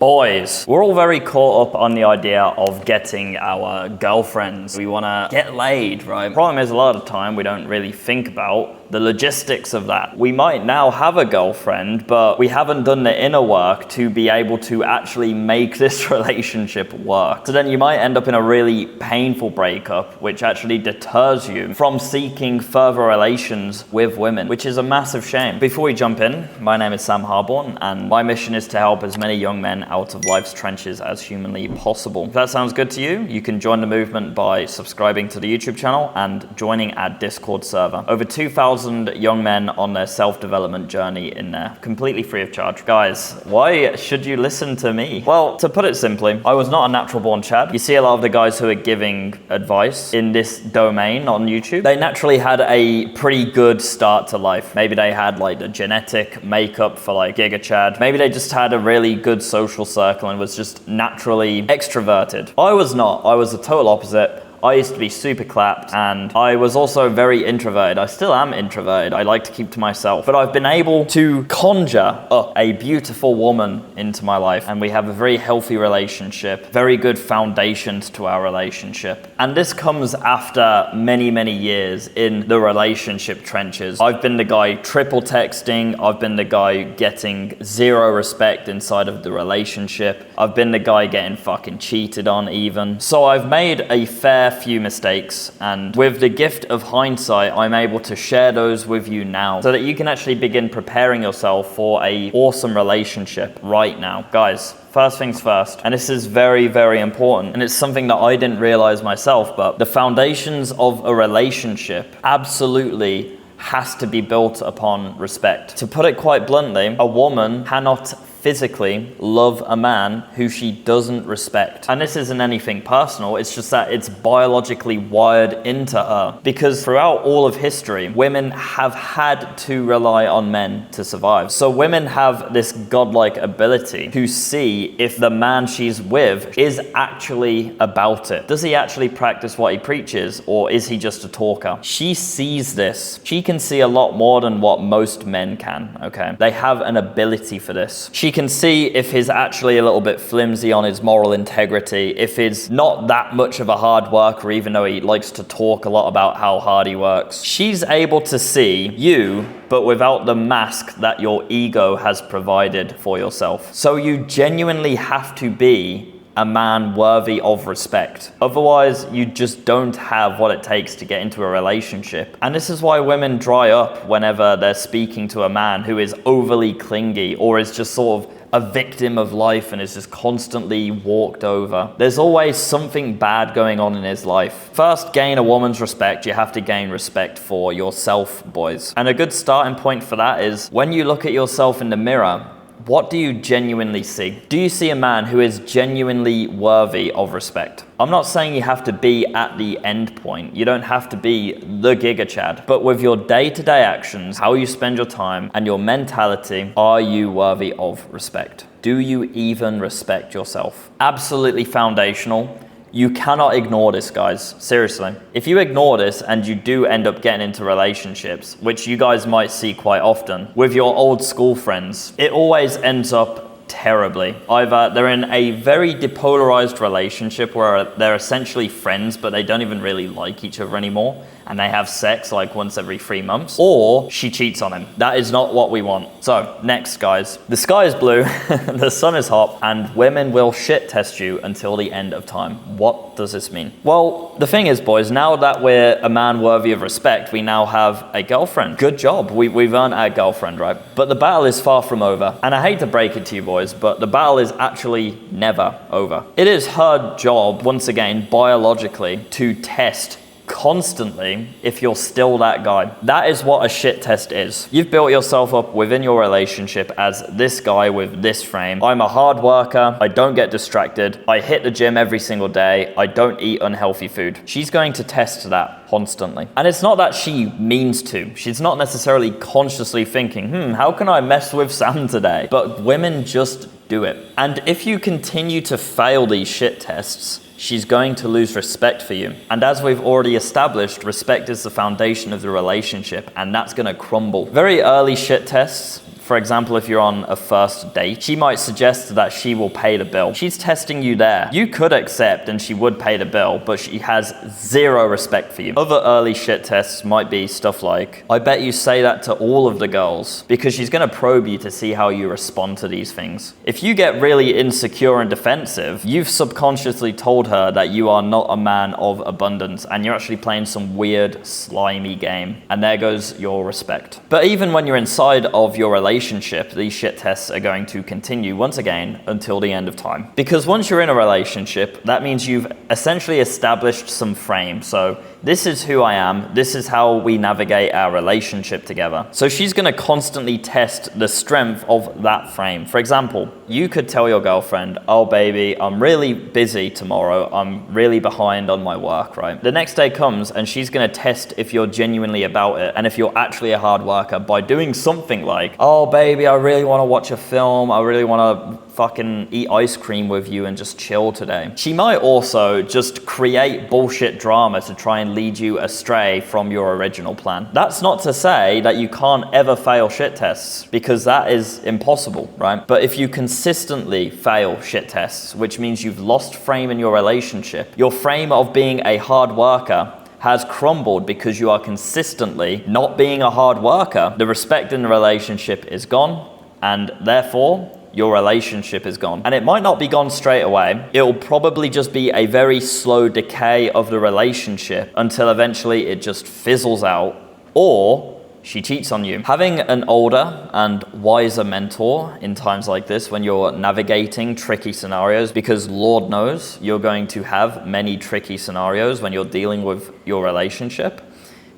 Boys, we're all very caught up on the idea of getting our girlfriends. We want to get laid, right? Problem is, a lot of the time we don't really think about the logistics of that. We might now have a girlfriend, but we haven't done the inner work to be able to actually make this relationship work. So then you might end up in a really painful breakup, which actually deters you from seeking further relations with women, which is a massive shame. Before we jump in, my name is Sam Harborne, and my mission is to help as many young men out of life's trenches as humanly possible. If that sounds good to you, you can join the movement by subscribing to the YouTube channel and joining our Discord server. Over 2,000 young men on their self-development journey in there, completely free of charge. Guys, why should you listen to me? Well, to put it simply, I was not a natural born Chad. You see a lot of the guys who are giving advice in this domain on YouTube, they naturally had a pretty good start to life. Maybe they had like the genetic makeup for like Giga Chad. Maybe they just had a really good social circle and was just naturally extroverted. I was not. I was the total opposite. I used to be super clapped, and I was also very introverted. I still am introverted. I like to keep to myself, but I've been able to conjure up a beautiful woman into my life, and we have a very healthy relationship, very good foundations to our relationship. And this comes after many, many years in the relationship trenches. I've been the guy triple texting. I've been the guy getting zero respect inside of the relationship. I've been the guy getting fucking cheated on even. So I've made a fair few mistakes, and with the gift of hindsight, I'm able to share those with you now so that you can actually begin preparing yourself for an awesome relationship right now. Guys, first things first, and this is very, very important, and it's something that I didn't realize myself, but the foundations of a relationship absolutely has to be built upon respect. To put it quite bluntly, a woman cannot physically love a man who she doesn't respect. And this isn't anything personal, it's just that it's biologically wired into her. Because throughout all of history, women have had to rely on men to survive. So women have this godlike ability to see if the man she's with is actually about it. Does he actually practice what he preaches, or is he just a talker? She sees this. She can see a lot more than what most men can, okay? They have an ability for this. She can see if he's actually a little bit flimsy on his moral integrity, if he's not that much of a hard worker, even though he likes to talk a lot about how hard he works. She's able to see you, but without the mask that your ego has provided for yourself. So you genuinely have to be a man worthy of respect. Otherwise, you just don't have what it takes to get into a relationship. And this is why women dry up whenever they're speaking to a man who is overly clingy or is just sort of a victim of life and is just constantly walked over. There's always something bad going on in his life. First, gain a woman's respect, you have to gain respect for yourself, boys. And a good starting point for that is when you look at yourself in the mirror, what do you genuinely see? Do you see a man who is genuinely worthy of respect? I'm not saying you have to be at the end point. You don't have to be the Giga Chad. But with your day-to-day actions, how you spend your time, and your mentality, are you worthy of respect? Do you even respect yourself? Absolutely foundational. You cannot ignore this, guys. Seriously. If you ignore this and you do end up getting into relationships, which you guys might see quite often, with your old school friends, it always ends up terribly. Either they're in a very depolarized relationship where they're essentially friends, but they don't even really like each other anymore, and they have sex like once every 3 months, or she cheats on him. That is not what we want. So next, guys, the sky is blue, the sun is hot, and women will shit test you until the end of time. What does this mean? Well, the thing is, boys, now that we're a man worthy of respect, we now have a girlfriend. Good job. We've earned our girlfriend, right? But the battle is far from over. And I hate to break it to you, boys, but the battle is actually never over. It is her job, once again, biologically, to test constantly if you're still that guy. That is what a shit test is. You've built yourself up within your relationship as this guy with this frame. I'm a hard worker. I don't get distracted. I hit the gym every single day. I don't eat unhealthy food. She's going to test that constantly. And it's not that she means to. She's not necessarily consciously thinking, how can I mess with Sam today? But women just do it. And if you continue to fail these shit tests, she's going to lose respect for you. And as we've already established, respect is the foundation of the relationship, and that's gonna crumble. Very early shit tests For example, if you're on a first date, she might suggest that she will pay the bill. She's testing you there. You could accept and she would pay the bill, but she has zero respect for you. Other early shit tests might be stuff like, I bet you say that to all of the girls, because she's gonna probe you to see how you respond to these things. If you get really insecure and defensive, you've subconsciously told her that you are not a man of abundance and you're actually playing some weird, slimy game. And there goes your respect. But even when you're inside of your relationship, these shit tests are going to continue once again until the end of time. Because once you're in a relationship, that means you've essentially established some frame. So this is who I am. This is how we navigate our relationship together. So she's going to constantly test the strength of that frame. For example, you could tell your girlfriend, oh baby, I'm really busy tomorrow. I'm really behind on my work, right? The next day comes and she's going to test if you're genuinely about it and if you're actually a hard worker by doing something like, oh baby, I really want to watch a film. I really want to fucking eat ice cream with you and just chill today. She might also just create bullshit drama to try and lead you astray from your original plan. That's not to say that you can't ever fail shit tests, because that is impossible, right? But if you consistently fail shit tests, which means you've lost frame in your relationship, your frame of being a hard worker has crumbled because you are consistently not being a hard worker, the respect in the relationship is gone, and therefore your relationship is gone. And it might not be gone straight away. It'll probably just be a very slow decay of the relationship until eventually it just fizzles out, or she cheats on you. Having an older and wiser mentor in times like this, when you're navigating tricky scenarios, because Lord knows you're going to have many tricky scenarios when you're dealing with your relationship,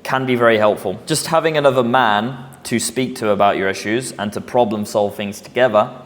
can be very helpful. Just having another man to speak to about your issues and to problem solve things together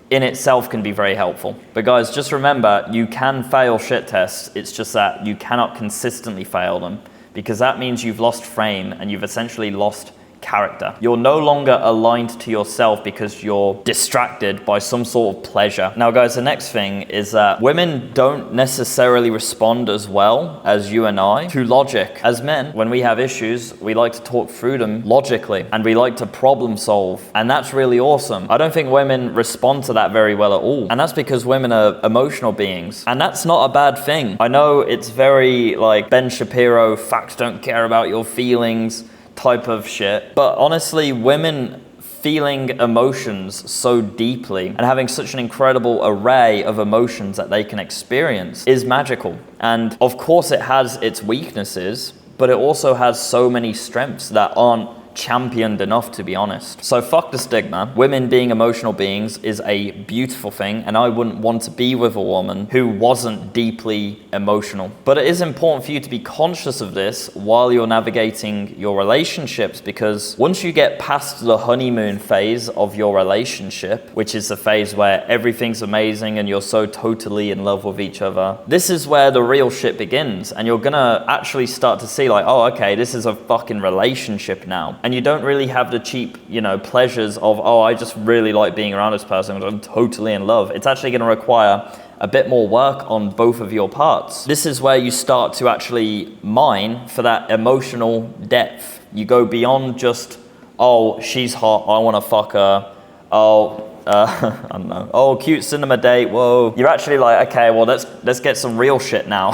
in itself can be very helpful. But guys, just remember, you can fail shit tests. It's just that you cannot consistently fail them, because that means you've lost frame and you've essentially lost character. You're no longer aligned to yourself because you're distracted by some sort of pleasure. Now guys, the next thing is that women don't necessarily respond as well as you and I to logic. As men, when we have issues, we like to talk through them logically and we like to problem solve. And that's really awesome. I don't think women respond to that very well at all. And that's because women are emotional beings. And that's not a bad thing. I know it's very like Ben Shapiro, facts don't care about your feelings type of shit. But honestly, women feeling emotions so deeply and having such an incredible array of emotions that they can experience is magical. And of course it has its weaknesses, but it also has so many strengths that aren't championed enough, to be honest. So fuck the stigma. Women being emotional beings is a beautiful thing, and I wouldn't want to be with a woman who wasn't deeply emotional. But it is important for you to be conscious of this while you're navigating your relationships, because once you get past the honeymoon phase of your relationship, which is the phase where everything's amazing and you're so totally in love with each other, this is where the real shit begins, and you're gonna actually start to see like, oh, okay, this is a fucking relationship now. And you don't really have the cheap, pleasures of, oh, I just really like being around this person, I'm totally in love. It's actually going to require a bit more work on both of your parts. This is where you start to actually mine for that emotional depth. You go beyond just, oh, she's hot, I want to fuck her. Oh, I don't know. Oh, cute cinema date. Whoa. You're actually like, okay, well, let's get some real shit now.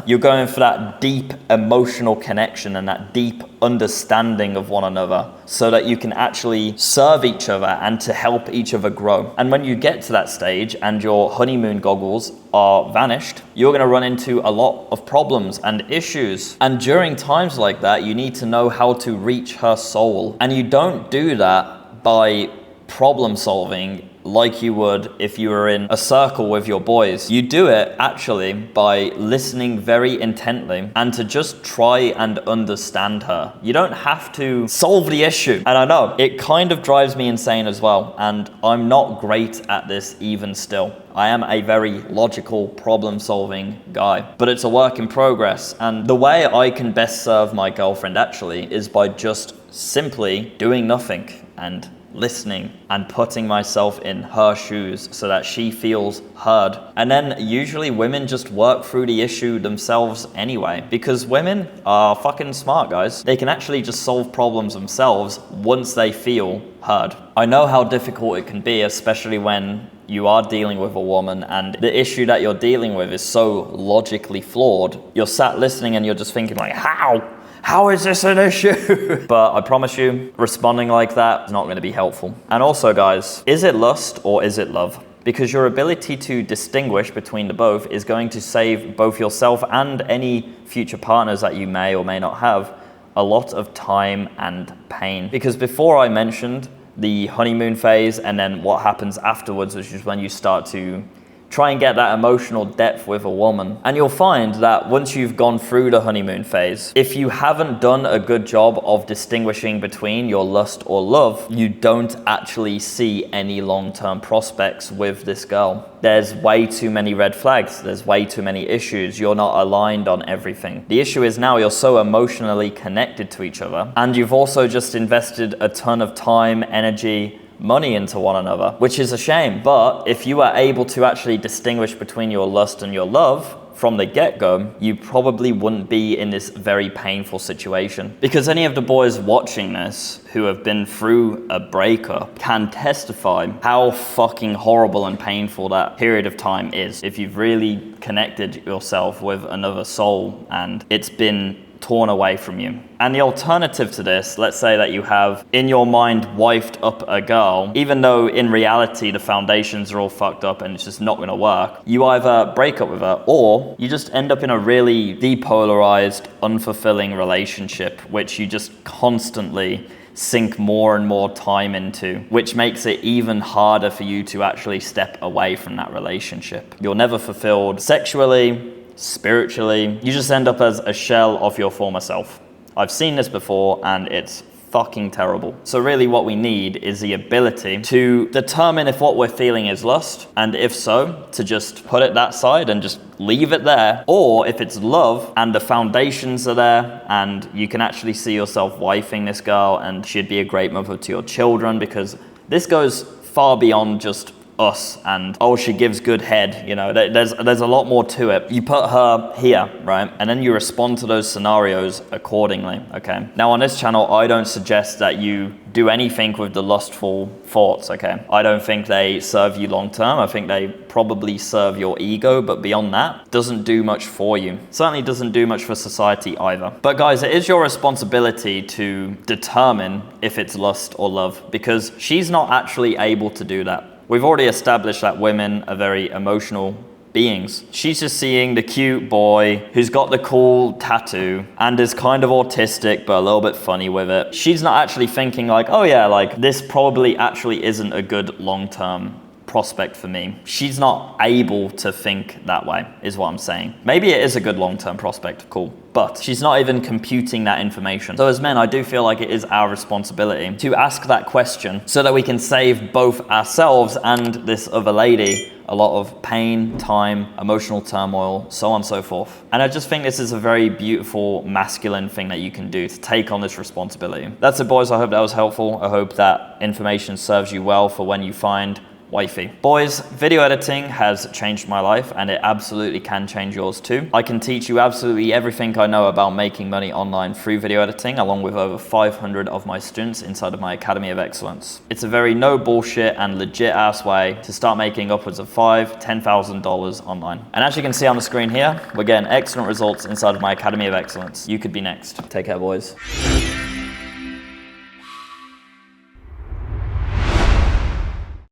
You're going for that deep emotional connection and that deep understanding of one another, so that you can actually serve each other and to help each other grow. And when you get to that stage and your honeymoon goggles are vanished, you're going to run into a lot of problems and issues. And during times like that, you need to know how to reach her soul. And you don't do that by problem solving like you would if you were in a circle with your boys. You do it actually by listening very intently and to just try and understand her. You don't have to solve the issue. And I know it kind of drives me insane as well, and I'm not great at this even still. I am a very logical problem solving guy, but it's a work in progress. And the way I can best serve my girlfriend actually is by just simply doing nothing and listening and putting myself in her shoes so that she feels heard. And then usually women just work through the issue themselves anyway, because women are fucking smart, guys. They can actually just solve problems themselves once they feel heard. I know how difficult it can be, especially when you are dealing with a woman and the issue that you're dealing with is so logically flawed. You're sat listening and you're just thinking like, how is this an issue? But I promise you, responding like that is not going to be helpful. And also, guys, is it lust or is it love? Because your ability to distinguish between the both is going to save both yourself and any future partners that you may or may not have a lot of time and pain. Because before I mentioned the honeymoon phase and then what happens afterwards, which is when you start to try and get that emotional depth with a woman. And you'll find that once you've gone through the honeymoon phase, if you haven't done a good job of distinguishing between your lust or love, you don't actually see any long-term prospects with this girl. There's way too many red flags. There's way too many issues. You're not aligned on everything. The issue is now you're so emotionally connected to each other, and you've also just invested a ton of time, energy, money into one another, which is a shame. But if you are able to actually distinguish between your lust and your love from the get-go, you probably wouldn't be in this very painful situation. Because any of the boys watching this who have been through a breakup can testify how fucking horrible and painful that period of time is. If you've really connected yourself with another soul and it's been torn away from you. And the alternative to this, let's say that you have in your mind wifed up a girl, even though in reality the foundations are all fucked up and it's just not going to work. You either break up with her or you just end up in a really depolarized, unfulfilling relationship, which you just constantly sink more and more time into, which makes it even harder for you to actually step away from that relationship. You're never fulfilled sexually, spiritually. You just end up as a shell of your former self. I've seen this before and it's fucking terrible. So really what we need is the ability to determine if what we're feeling is lust, and if so, to just put it that side and just leave it there, or if it's love and the foundations are there and you can actually see yourself wifing this girl and she'd be a great mother to your children, because this goes far beyond just us and, oh, she gives good head, you know, there's a lot more to it. You put her here, right? And then you respond to those scenarios accordingly, okay? Now on this channel, I don't suggest that you do anything with the lustful thoughts, okay? I don't think they serve you long term. I think they probably serve your ego, but beyond that, doesn't do much for you. Certainly doesn't do much for society either. But guys, it is your responsibility to determine if it's lust or love, because she's not actually able to do that. We've already established that women are very emotional beings. She's just seeing the cute boy who's got the cool tattoo and is kind of autistic but a little bit funny with it. She's not actually thinking like, oh yeah, like this probably actually isn't a good long-term prospect for me. She's not able to think that way, is what I'm saying. Maybe it is a good long-term prospect, cool, but she's not even computing that information. So as men, I do feel like it is our responsibility to ask that question so that we can save both ourselves and this other lady a lot of pain, time, emotional turmoil, so on and so forth. And I just think this is a very beautiful masculine thing that you can do to take on this responsibility. That's it, boys. I hope that was helpful. I hope that information serves you well for when you find wifey. Boys, video editing has changed my life and it absolutely can change yours too. I can teach you absolutely everything I know about making money online through video editing, along with over 500 of my students inside of my Academy of Excellence. It's a very no bullshit and legit ass way to start making upwards of $5,000, $10,000 online. And as you can see on the screen here, we're getting excellent results inside of my Academy of Excellence. You could be next. Take care, boys.